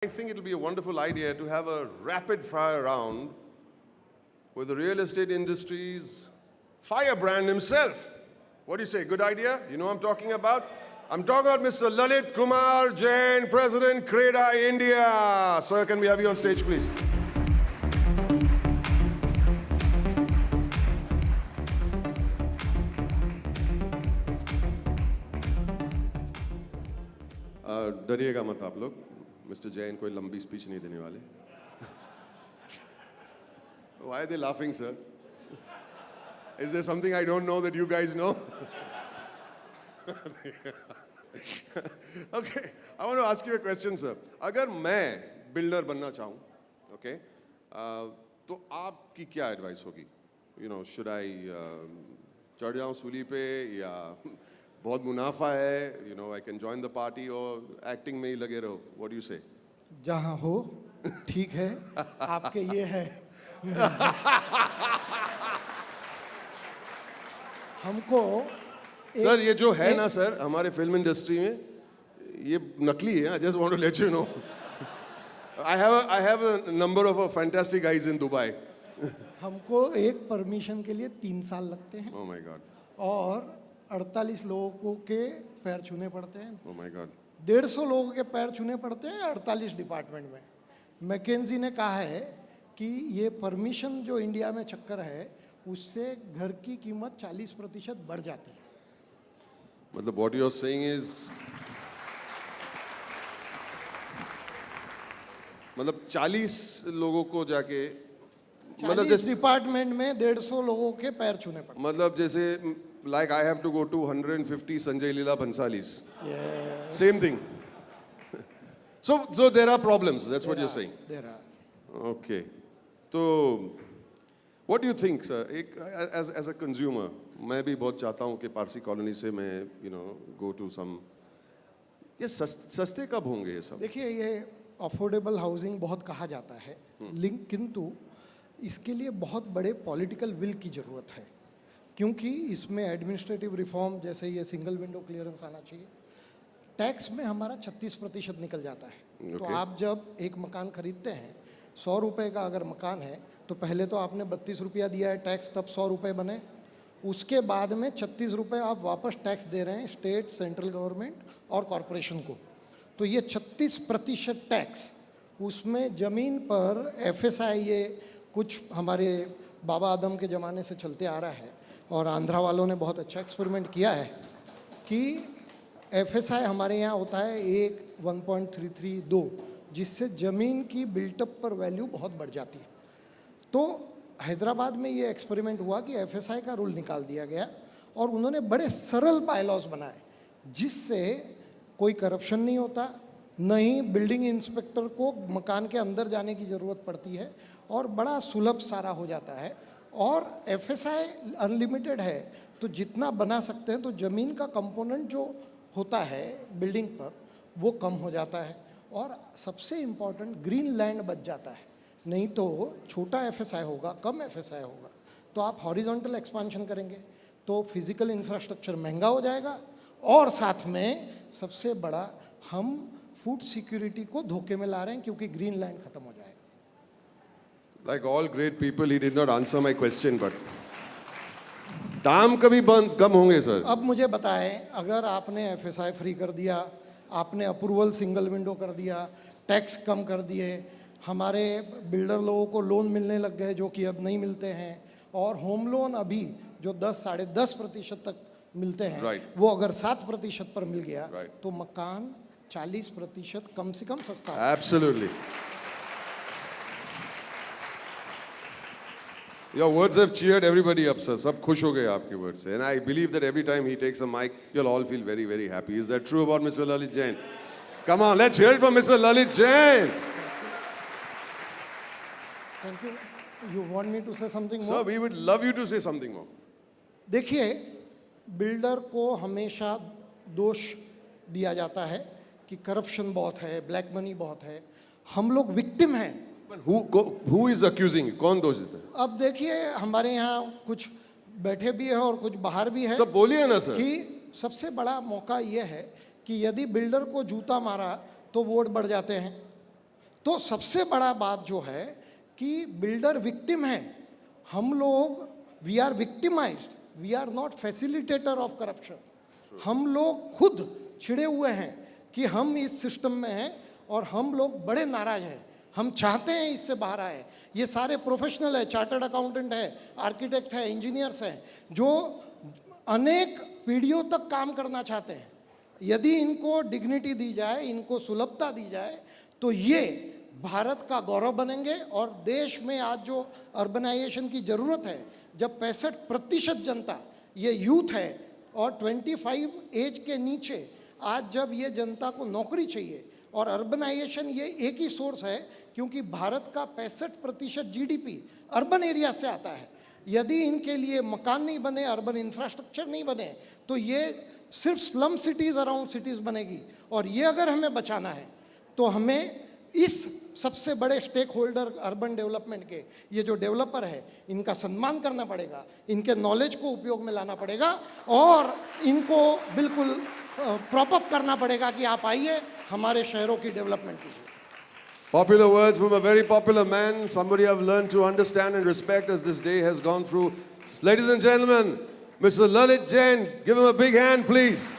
I think it'll be a wonderful idea to have a rapid fire round with the real estate industry's firebrand himself. What do you say? Good idea? You know what I'm talking about? I'm talking about Mr. Lalit Kumar Jain, President, CREDA India. Sir, can we have you on stage, please? डरिएगा मत आप लोग, mister Jain कोई लंबी speech नहीं देने वाले. Why are they laughing, sir? Is there something I don't know that you guys know? Okay, I want to ask you a question, sir. अगर मैं बिल्डर बनना चाहूँ, okay, तो आपकी क्या एडवाइस होगी? You know, should I चढ़ जाऊँ सूली पे या बहुत मुनाफा है, you know, I can join the party or acting में ही लगे रहो? What do you say? जहाँ हो ठीक है, आपके ये है. हमको सर ये जो है ना सर हमारे फिल्म इंडस्ट्री में ये नकली है. I just want to let you know. I have a number of fantastic guys in Dubai. हमको एक परमिशन के लिए 3 साल लगते हैं. Oh my God. और 48 लोगों के पैर छूने पड़ते हैं. Oh my God. 150 लोगों के पैर छूने पड़ते हैं 48 डिपार्टमेंट में. मैकेंजी ने कहा है कि ये परमिशन जो इंडिया में चक्कर है उससे घर की कीमत 40% बढ़ जाती है. मतलब what you're saying is मतलब 40 लोगों को जाके 40 डिपार्टमेंट में 150 लोगों के पैर छूने पड़ते. मतलब जैसे like I have to go to 150 Sanjay Leela Bhansalis. Yes. Same thing. So there are problems. That's what you're saying. There are. Okay. So what do you think, sir? As a consumer, मैं भी बहुत चाहता हूँ कि Parsi colony से मैं go to some. ये सस्ते कब होंगे ये सब? देखिए ये अफोर्डेबल हाउसिंग बहुत कहा जाता है, किंतु इसके लिए बहुत बड़े पॉलिटिकल विल की ज़रूरत है, क्योंकि इसमें एडमिनिस्ट्रेटिव रिफॉर्म जैसे ये सिंगल विंडो क्लियरेंस आना चाहिए. टैक्स में हमारा 36% निकल जाता है. तो आप जब एक मकान खरीदते हैं 100 रुपये का अगर मकान है तो पहले तो आपने 32 रुपया दिया है टैक्स, तब 100 रुपये बने. उसके बाद में 36 रुपये आप वापस टैक्स दे रहे हैं स्टेट, सेंट्रल गवर्नमेंट और कॉरपोरेशन को. तो ये 36% टैक्स, उसमें ज़मीन पर FSI ये कुछ हमारे बाबा आदम के ज़माने से चलते आ रहा है और आंध्रा वालों ने बहुत अच्छा एक्सपेरिमेंट किया है कि FSI हमारे यहाँ होता है 1.332, जिससे ज़मीन की बिल्टअप पर वैल्यू बहुत बढ़ जाती है. तो हैदराबाद में ये एक्सपेरिमेंट हुआ कि FSI का रूल निकाल दिया गया और उन्होंने बड़े सरल बायलॉज बनाए जिससे कोई करप्शन नहीं होता, न ही बिल्डिंग इंस्पेक्टर को मकान के अंदर जाने की ज़रूरत पड़ती है और बड़ा सुलभ सारा हो जाता है. और FSI अनलिमिटेड है तो जितना बना सकते हैं, तो ज़मीन का कंपोनेंट जो होता है बिल्डिंग पर वो कम हो जाता है और सबसे इम्पॉर्टेंट ग्रीन लैंड बच जाता है. नहीं तो छोटा FSI होगा, कम FSI होगा तो आप हॉरिजॉन्टल एक्सपांशन करेंगे तो फिजिकल इंफ्रास्ट्रक्चर महंगा हो जाएगा और साथ में सबसे बड़ा हम फूड सिक्योरिटी को धोखे में ला रहे हैं क्योंकि ग्रीन लैंड खत्म हो जाएगा. Like all great people, he did not answer my question, but दाम कभी कम होंगे सर? अब मुझे बताएं, अगर आपने FSI फ्री कर दिया, आपने अप्रूवल सिंगल विंडो कर दिया, टैक्स कम कर दिए, हमारे बिल्डर लोगों को लोन मिलने लग गए जो कि अब नहीं मिलते हैं, और होम लोन अभी जो 10-10.5% तक मिलते हैं, right. वो अगर 7% पर मिल गया, right. तो मकान 40% कम से कम सस्ता है. Absolutely. Your words have cheered everybody up, sir. सब खुश हो गए आपके words से. And I believe that every time he takes a mic, you'll all feel very, very happy. Is that true about Mr. Lalit Jain? Come on, let's hear it for Mr. Lalit Jain. Thank you. You want me to say something more? Sir, we would love you to say something more. देखिए, builder को हमेशा दोष दिया जाता है कि corruption बहुत है, ब्लैक मनी बहुत है. हम लोग विक्टिम हैं. But who is accusing you? कौन दोष देता है? अब देखिए हमारे यहाँ कुछ बैठे भी हैं और कुछ बाहर भी हैं. सब बोलिए ना सर. कि सबसे बड़ा मौका ये है कि यदि बिल्डर को जूता मारा तो वोट बढ़ जाते हैं, तो सबसे बड़ा बात जो है कि बिल्डर विक्टिम है, हम लोग we are victimised, we are not facilitator of corruption. हम लोग खुद छिड़े हुए हैं कि हम इस सिस्टम में हैं और हम लोग बड़े नाराज हैं, हम चाहते हैं इससे बाहर आए। ये सारे प्रोफेशनल है, चार्टर्ड अकाउंटेंट है, आर्किटेक्ट है, इंजीनियर्स हैं, जो अनेक पीढ़ियों तक काम करना चाहते हैं। यदि इनको डिग्निटी दी जाए, इनको सुलभता दी जाए, तो ये भारत का गौरव बनेंगे। और देश में आज जो अर्बनाइजेशन की ज़रूरत है, जब 65% जनता ये यूथ है और 25 एज के नीचे, आज जब ये जनता को नौकरी चाहिए, और अर्बनाइजेशन ये एक ही सोर्स है क्योंकि भारत का 65% जीडीपी अर्बन एरिया से आता है। यदि इनके लिए मकान नहीं बने, अर्बन इंफ्रास्ट्रक्चर नहीं बने, तो ये सिर्फ स्लम सिटीज़ अराउंड सिटीज़ बनेगी। और ये अगर हमें बचाना है तो हमें इस सबसे बड़े स्टेक होल्डर अर्बन डेवलपमेंट के, ये जो डेवलपर है, इनका सम्मान करना पड़ेगा, इनके नॉलेज को उपयोग में लाना पड़ेगा और इनको बिल्कुल प्रॉप अप करना पड़ेगा कि आप आइए हमारे शहरों की डेवलपमेंट कीजिए। Popular words from a very popular man, somebody I've learned to understand and respect as this day has gone through. Ladies and gentlemen, Mr. Lalit Jain, give him a big hand, please.